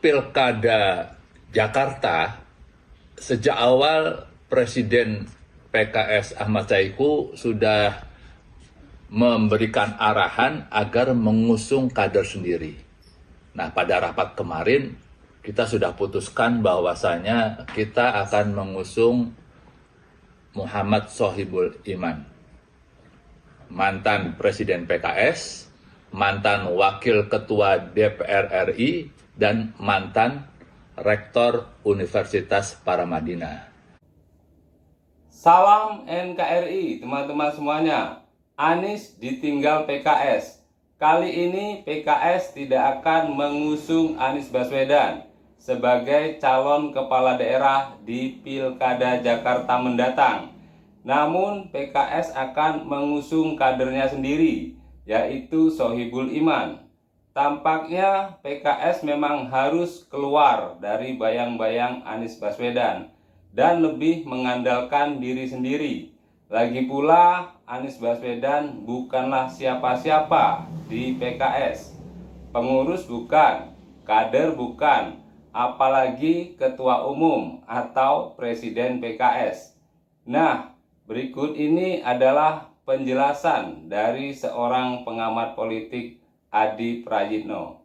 Pilkada Jakarta, sejak awal Presiden PKS Ahmad Saiku sudah memberikan arahan agar mengusung kader sendiri. Nah, pada rapat kemarin kita sudah putuskan bahwasanya kita akan mengusung Muhammad Sohibul Iman, mantan Presiden PKS, mantan Wakil Ketua DPR RI, dan mantan Rektor Universitas Paramadina. Salam NKRI teman-teman semuanya. Anies ditinggal PKS. Kali ini PKS tidak akan mengusung Anies Baswedan sebagai calon kepala daerah di Pilkada Jakarta mendatang. Namun PKS akan mengusung kadernya sendiri, yaitu Sohibul Iman. Tampaknya PKS memang harus keluar dari bayang-bayang Anies Baswedan dan lebih mengandalkan diri sendiri. Lagi pula Anies Baswedan bukanlah siapa-siapa di PKS. Pengurus bukan, kader bukan, apalagi ketua umum atau presiden PKS. Nah, berikut ini adalah penjelasan dari seorang pengamat politik, Adi Prayitno.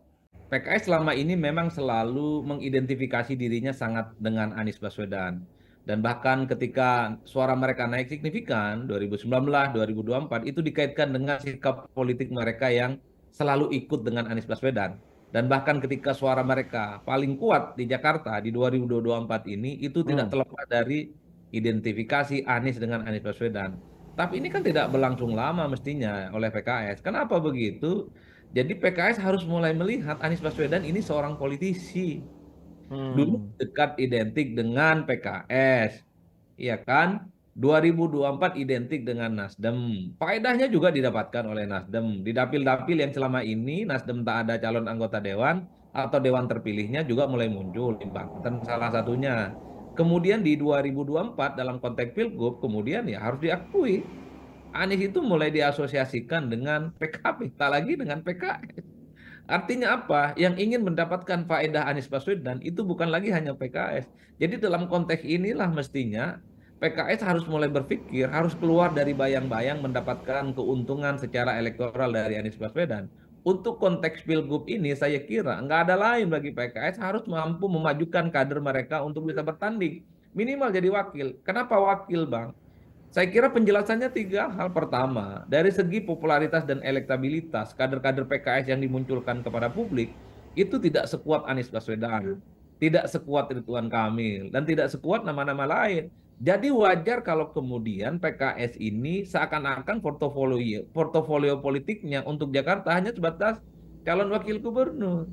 PKS selama ini memang selalu mengidentifikasi dirinya sangat dengan Anies Baswedan. Dan bahkan ketika suara mereka naik signifikan 2019, 2024 itu dikaitkan dengan sikap politik mereka yang selalu ikut dengan Anies Baswedan. Dan bahkan ketika suara mereka paling kuat di Jakarta di 2024 ini itu tidak terlepas dari identifikasi Anies dengan Anies Baswedan. Tapi ini kan tidak berlangsung lama mestinya oleh PKS. Kenapa begitu? Jadi PKS harus mulai melihat Anies Baswedan ini seorang politisi. Dulu dekat identik dengan PKS, iya kan? 2024 identik dengan Nasdem. Faedahnya juga didapatkan oleh Nasdem. Di dapil-dapil yang selama ini Nasdem tak ada calon anggota dewan atau dewan terpilihnya juga mulai muncul. Di Banten salah satunya. Kemudian di 2024 dalam konteks Pilgub, kemudian ya harus diakui Anies itu mulai diasosiasikan dengan PKB, tak lagi dengan PKS. Artinya apa? Yang ingin mendapatkan faedah Anies Baswedan itu bukan lagi hanya PKS. Jadi dalam konteks inilah mestinya PKS harus mulai berpikir, harus keluar dari bayang-bayang mendapatkan keuntungan secara elektoral dari Anies Baswedan. Untuk konteks Pilgub ini saya kira nggak ada lain bagi PKS harus mampu memajukan kader mereka untuk bisa bertanding. Minimal jadi wakil. Kenapa wakil, Bang? Saya kira penjelasannya tiga hal. Pertama, dari segi popularitas dan elektabilitas, kader-kader PKS yang dimunculkan kepada publik itu tidak sekuat Anies Baswedan, tidak sekuat Ridwan Kamil, dan tidak sekuat nama-nama lain. Jadi wajar kalau kemudian PKS ini seakan-akan portofolio politiknya untuk Jakarta hanya sebatas calon wakil gubernur.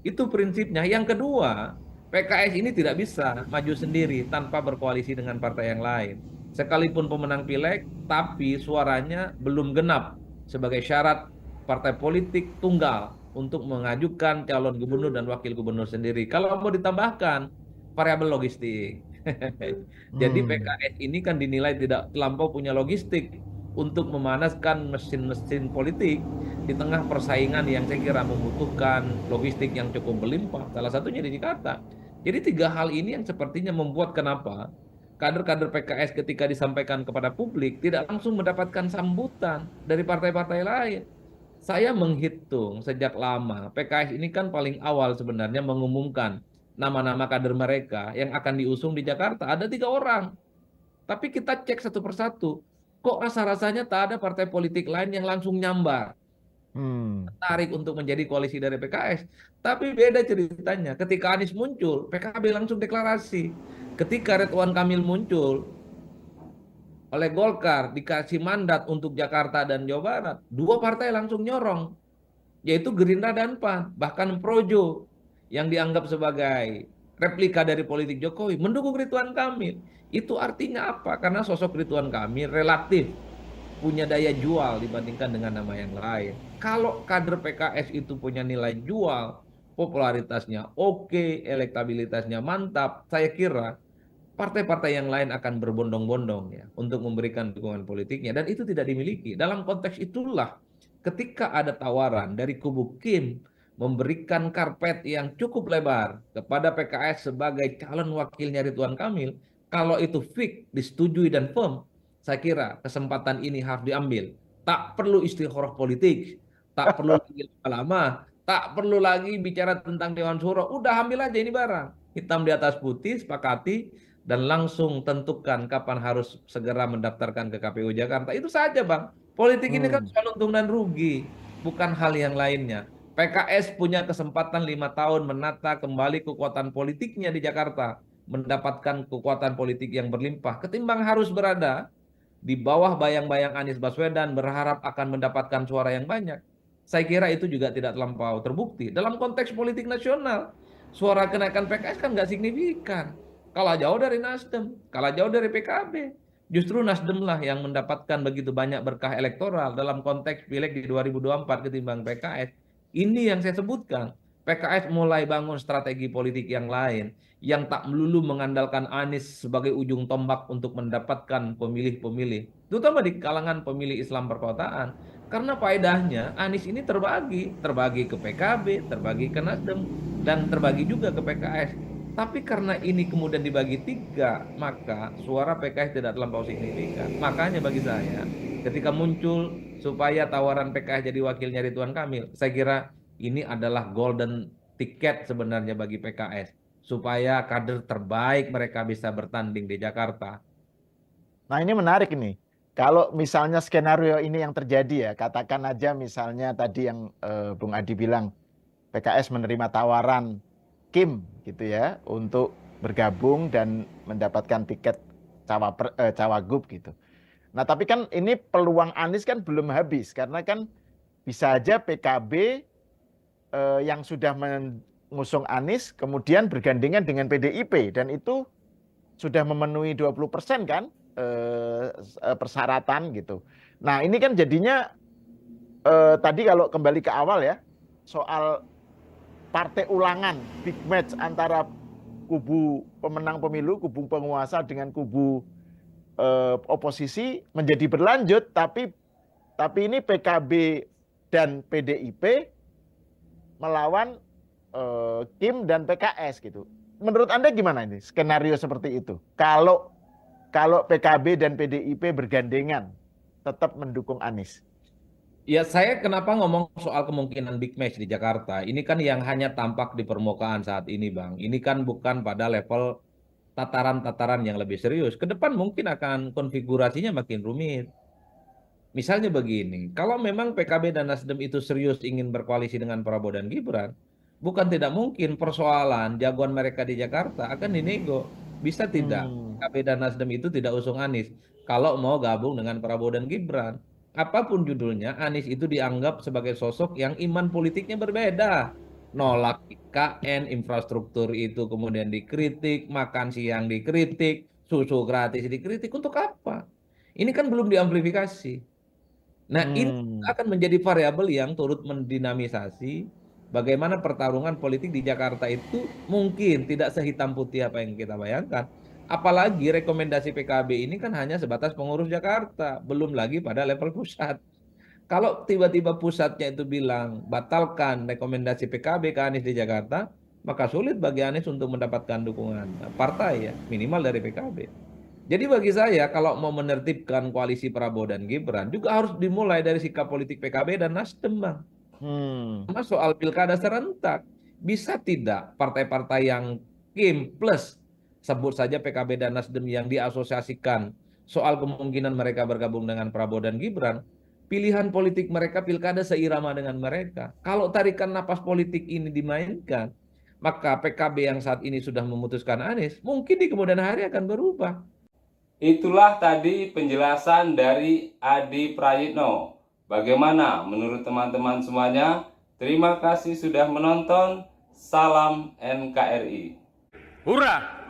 Itu prinsipnya. Yang kedua, PKS ini tidak bisa maju sendiri tanpa berkoalisi dengan partai yang lain. Sekalipun pemenang pileg, tapi suaranya belum genap sebagai syarat partai politik tunggal untuk mengajukan calon gubernur dan wakil gubernur sendiri. Kalau mau ditambahkan variabel logistik. Jadi PKS ini kan dinilai tidak terlampau punya logistik untuk memanaskan mesin-mesin politik di tengah persaingan yang saya kira membutuhkan logistik yang cukup berlimpah. Salah satunya di Jakarta. Jadi tiga hal ini yang sepertinya membuat kenapa kader-kader PKS ketika disampaikan kepada publik tidak langsung mendapatkan sambutan dari partai-partai lain. Saya menghitung sejak lama PKS ini kan paling awal sebenarnya mengumumkan nama-nama kader mereka yang akan diusung di Jakarta. Ada 3 orang. Tapi kita cek satu persatu. Kok rasa-rasanya tak ada partai politik lain yang langsung nyambar, tertarik untuk menjadi koalisi dari PKS. Tapi beda ceritanya. Ketika Anies muncul, PKB langsung deklarasi. Ketika Ridwan Kamil muncul, oleh Golkar dikasih mandat untuk Jakarta dan Jawa Barat, 2 partai langsung nyorong, yaitu Gerindra dan PAN. Bahkan Projo yang dianggap sebagai replika dari politik Jokowi mendukung Ridwan Kamil. Itu artinya apa? Karena sosok Ridwan Kamil relatif punya daya jual dibandingkan dengan nama yang lain. Kalau kader PKS itu punya nilai jual, popularitasnya oke, elektabilitasnya mantap, saya kira partai-partai yang lain akan berbondong-bondong ya untuk memberikan dukungan politiknya dan itu tidak dimiliki. Dalam konteks itulah ketika ada tawaran dari kubu Kim memberikan karpet yang cukup lebar kepada PKS sebagai calon wakilnya Ridwan Kamil, kalau itu fix, disetujui dan firm, saya kira kesempatan ini harus diambil. Tak perlu istikharah politik, tak perlu lagi lama, tak perlu lagi bicara tentang Dewan Syuro. Udah ambil aja ini barang. Hitam di atas putih, sepakati, dan langsung tentukan kapan harus segera mendaftarkan ke KPU Jakarta. Itu saja, Bang. Politik ini kan Hmm. soal untung dan rugi, bukan hal yang lainnya. PKS punya kesempatan 5 tahun menata kembali kekuatan politiknya di Jakarta, mendapatkan kekuatan politik yang berlimpah, ketimbang harus berada di bawah bayang-bayang Anies Baswedan berharap akan mendapatkan suara yang banyak. Saya kira itu juga tidak terlampau terbukti. Dalam konteks politik nasional, suara kenaikan PKS kan nggak signifikan. Kalah jauh dari Nasdem, kalah jauh dari PKB. Justru Nasdem lah yang mendapatkan begitu banyak berkah elektoral dalam konteks pileg di 2024 ketimbang PKS. Ini yang saya sebutkan. PKS mulai bangun strategi politik yang lain, yang tak melulu mengandalkan Anies sebagai ujung tombak untuk mendapatkan pemilih-pemilih, terutama di kalangan pemilih Islam perkotaan. Karena faedahnya Anies ini terbagi ke PKB, terbagi ke Nasdem, dan terbagi juga ke PKS. Tapi karena ini kemudian dibagi tiga, maka suara PKS tidak terlampau signifikan. Makanya bagi saya, ketika muncul supaya tawaran PKS jadi wakilnya Ridwan Kamil, saya kira ini adalah golden ticket sebenarnya bagi PKS supaya kader terbaik mereka bisa bertanding di Jakarta. Nah, ini menarik ini. Kalau misalnya skenario ini yang terjadi ya, katakan aja misalnya tadi yang Bung Adi bilang, PKS menerima tawaran Kim gitu ya untuk bergabung dan mendapatkan tiket cawagup gitu. Nah, tapi kan ini peluang Anies kan belum habis karena kan bisa aja PKB yang sudah mengusung Anies kemudian bergandengan dengan PDIP dan itu sudah memenuhi 20% kan persyaratan gitu. Nah, ini kan jadinya tadi kalau kembali ke awal ya, soal partai ulangan, big match antara kubu pemenang pemilu, kubu penguasa dengan kubu oposisi menjadi berlanjut, tapi ini PKB dan PDIP melawan Kim dan PKS gitu. Menurut Anda gimana ini skenario seperti itu? Kalau PKB dan PDIP bergandengan tetap mendukung Anies. Ya, saya kenapa ngomong soal kemungkinan big match di Jakarta? Ini kan yang hanya tampak di permukaan saat ini, Bang. Ini kan bukan pada level tataran-tataran yang lebih serius. Ke depan mungkin akan konfigurasinya makin rumit. Misalnya begini, kalau memang PKB dan Nasdem itu serius ingin berkoalisi dengan Prabowo dan Gibran, bukan tidak mungkin persoalan jagoan mereka di Jakarta akan dinego. Bisa tidak PKB dan Nasdem itu tidak usung Anies kalau mau gabung dengan Prabowo dan Gibran. Apapun judulnya, Anies itu dianggap sebagai sosok yang iman politiknya berbeda. Nolak IKN, infrastruktur itu kemudian dikritik, makan siang dikritik, susu gratis dikritik. Untuk apa? Ini kan belum diamplifikasi. Nah, ini akan menjadi variabel yang turut mendinamisasi bagaimana pertarungan politik di Jakarta itu mungkin tidak sehitam putih apa yang kita bayangkan. Apalagi rekomendasi PKB ini kan hanya sebatas pengurus Jakarta, belum lagi pada level pusat. Kalau tiba-tiba pusatnya itu bilang batalkan rekomendasi PKB ke Anies di Jakarta, maka sulit bagi Anies untuk mendapatkan dukungan partai ya, minimal dari PKB. Jadi bagi saya kalau mau menertibkan koalisi Prabowo dan Gibran juga harus dimulai dari sikap politik PKB dan Nasdem, Bang. Sama soal pilkada serentak, bisa tidak partai-partai yang Kim plus sebut saja PKB dan Nasdem yang diasosiasikan soal kemungkinan mereka bergabung dengan Prabowo dan Gibran, pilihan politik mereka pilkada seirama dengan mereka. Kalau tarikan napas politik ini dimainkan, maka PKB yang saat ini sudah memutuskan Anies, mungkin di kemudian hari akan berubah. Itulah tadi penjelasan dari Adi Prayitno. Bagaimana menurut teman-teman semuanya? Terima kasih sudah menonton. Salam NKRI. Hurrah!